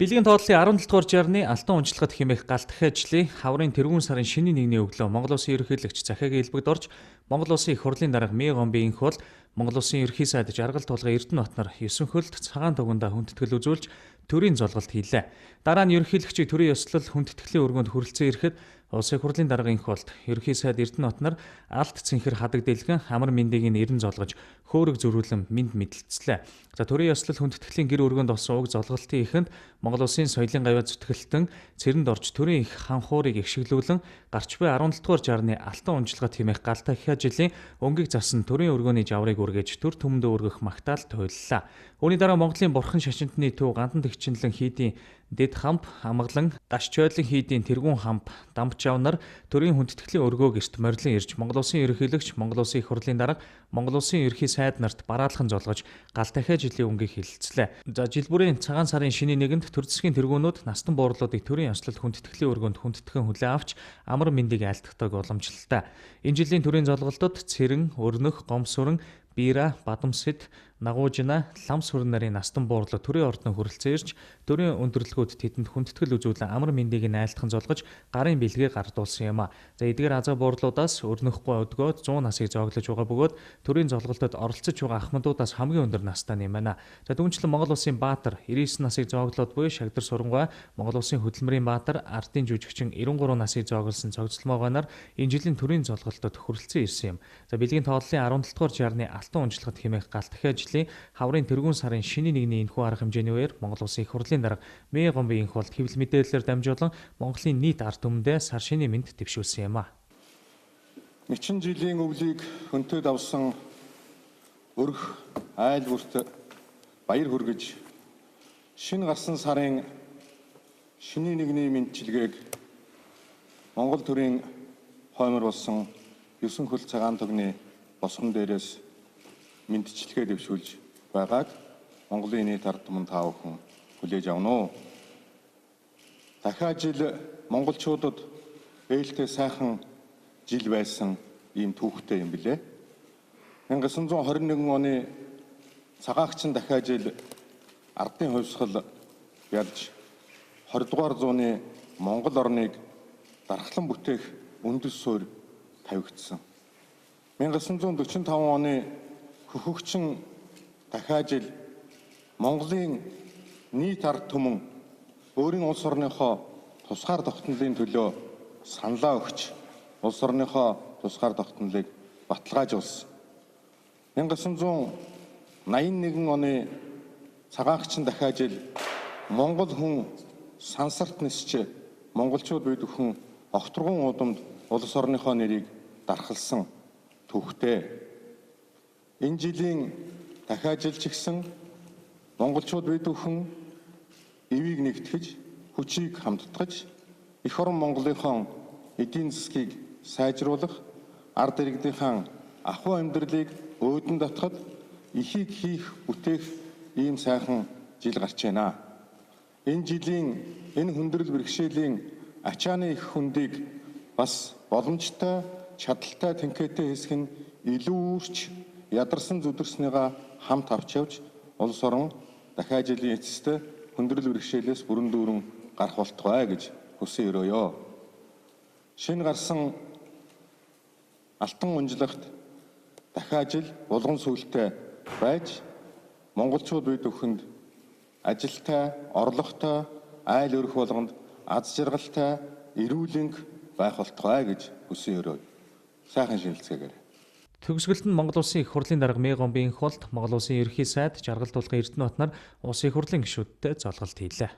Бэлгийн тоотлын 17 дугаар жирны алтан унчлагад хэмээх галт дахиад ажлыг хаврын тэргүүн сарын шинийн 1-ний өглөө Монгол Улсын ерөнхийлөгч Захиагийн элбэгд орж Монгол Улсын их хурлын дарга Мэ Гомбын инх бол Монгол Улсын ерөнхий сайд Жаргал тулгын Эрдэнэбатнаар 9 хөлд цагаан тугандаа хүндэтгэл үзүүлж төрийн золголт хийлээ. Дараа нь ерөнхийлөгчийн төрийн ёслол хүндэтгэлийн өргөнд хүрэлцэн ирэхэд Улсын хурлын дарга инх болд ерөнхий сайд Эрдэнэбатнаар алт цэнхэр хадаг дэлгэн амар мэндийг нэрэн золгож хөөрөг зөрүүлэн мэд мэдлэлцлээ. За төрийн ёслол хүндэтгэлийн гэр өргөнд болсон уг золголтын эхэнд Монгол Улсын соёлын гавьяа зүтгэлтэн цэрэнд орж төрийн их ханхуурыг эгшиглүүлэн гарч буй 17 дугаар жирны алтан унчлагад хэмээх галт дахиад жилийн өнгийг засан төрийн өргөөний жаврыг үргэж төр төмөндөө өргөх магтаал туйллаа. Үүний дараа Монголын бурхан шашинтны төв гандан тэгчинлэн хийдийн дэд хамп амгалан даш чойлон хийдийн тэргүүн хамп дамж жавнар төрийн хүндэтгэлийн өргөөг эрт морилон ирж Монгол Улсын ерөнхийлөгч Монгол Улсын их хурлын дарга Монгол Улсын ерөнхий сайд нарт бараалхан золгож галт дахиад жилийн өнгийг хэлэлцлээ. За жил бүрийн цагаан сарын шинийн нэгэнд төр засгийн тэргүүнүүд настан буурлуудыг төрийн ёслол хүндэтгэлийн өргөнд хүндэтгэн хүлээн авч амар мэндийг айлтгадаг уламжлалтай. Энэ жилийн төрийн золголтод цэрэн, өрнөх, гомсүрэн, бира, бадамсэд, нагуужина, лам сүрэн нарын настан буурлууд төрийн ордон хүрэлцэн ирж төрийн өндөрлгүүд тэдэнд хүндэтгэл үзүүлэн амар мэндийг айлтхан золгож гарын бэлгээ гардуулсан юм а. За эдгээр азаа буурлуудаас өрнөхгүй өдгөөд 100 насыг зооглож байгаа бөгөөд төрийн золголтод оролцож байгаа ахмадуудаас хамгийн өндөр настай юм байна. За түүнчлэн Монгол Улсын баатар 99 насыг зооглоод буй Шагдар Сурангаа, Монгол Улсын хөдөлмөрийн баатар ардын жүжигчин 93 насыг зооглосон цогцлмоогооноор энэ жилийн төрийн золголтод хүрэлцэн ирсэн юм. За бэлгийн тоотлын 17 дугаар жирны алтан унчлагад хэмээх галт дахиад хаврын тэргүүн сарын шинийн 1-ний энэхүү арга хэмжээний үеэр Монгол Улсын их хурлын дарга Мэ Гомбын инх болд хэвлэл мэдээлэлээр дамжуулан Монголын нийт ард түмэндээ сар шинийн мэнд дэвшүүлсэн юм а. Мэчин жилийн өвлийг хөнтөөд авсан өрх айл бүрт баяр хүргэж шинэ гарсан сарын шинийн 1-ний мэндчилгээг Монгол төрийн хоймор болсон 9 хөл цагаан тогны босгон дээрээс мэндчилгээ дэвшүүлж байгааг Монголын нийт ард түмэн та бүхэн хүлээж авна уу. Дахиад жил монголчуудад ээлтэй сайхан жил байсан ийм түүхтэй юм билээ. 1921 оны цагаагчин дахиад жил ардын хувьсгал ядж 20 дугаар зууны Монгол орныг дархлан бүтээх үндэс суурь тавигдсан. 1945 оны хөхөгчин дахиад жил Монголын нийт ард түмэн өөрийн улс орныхоо тусгаар тогтнолын төлөө саналаа өгч улс орныхоо тусгаар тогтнолыг баталгаажуулсан. 1981 оны цагаагчин дахиад жил Монгол хүн сансарт нисч монголчууд бид бүхэн огторгон удамд улс орныхоо нэрийг дархалсан түүхтэй. Энэ жилийн дахиад жил ч гэсэн монголчууд бид бүхэн эвийг нэгтгэж, хүчийг хамтдагч, эх орон Монголынхон эдийн засгийг сайжруулах, ард иргэдийнхээ ахуй амьдралыг өөдөн татахад эхийг хийх, бүтээх ийм сайхан жил гарч байна. Энэ жилийн энэ хүндрэл бэрхшээлийн ачааны их хүндийг бас боломжтой, чадaltaй тэнхээтэй хэсэг нь илүү үрч ядарсан зүдэрснийгаа хамт авч явж улс орон дахиад жилийн эцэст хүндрэл бэрхшээлээс бүрэн дүүрэн гарах болтугай гэж хүсэн өрөөё. Шинэ гарсан алтан унжлагт дахиад жил булган сүлтэй байж монголчууд бид бүхэнд ажилтай, орлоготой, айл өрх болгонд аз жаргалтай, эрүүлэнг байх болтугай гэж хүсэн өрөөё. Сайхан шинэлцгээгээр. Төгсгөлд нь Монгол Улсын их хурлын дарга Мэ Гомбын инх болд Монгол Улсын ерөнхий сайд Жаргал тулгын Эрдэнэбатнаар улсын их хурлын гишүүдтэй золголт хийлээ.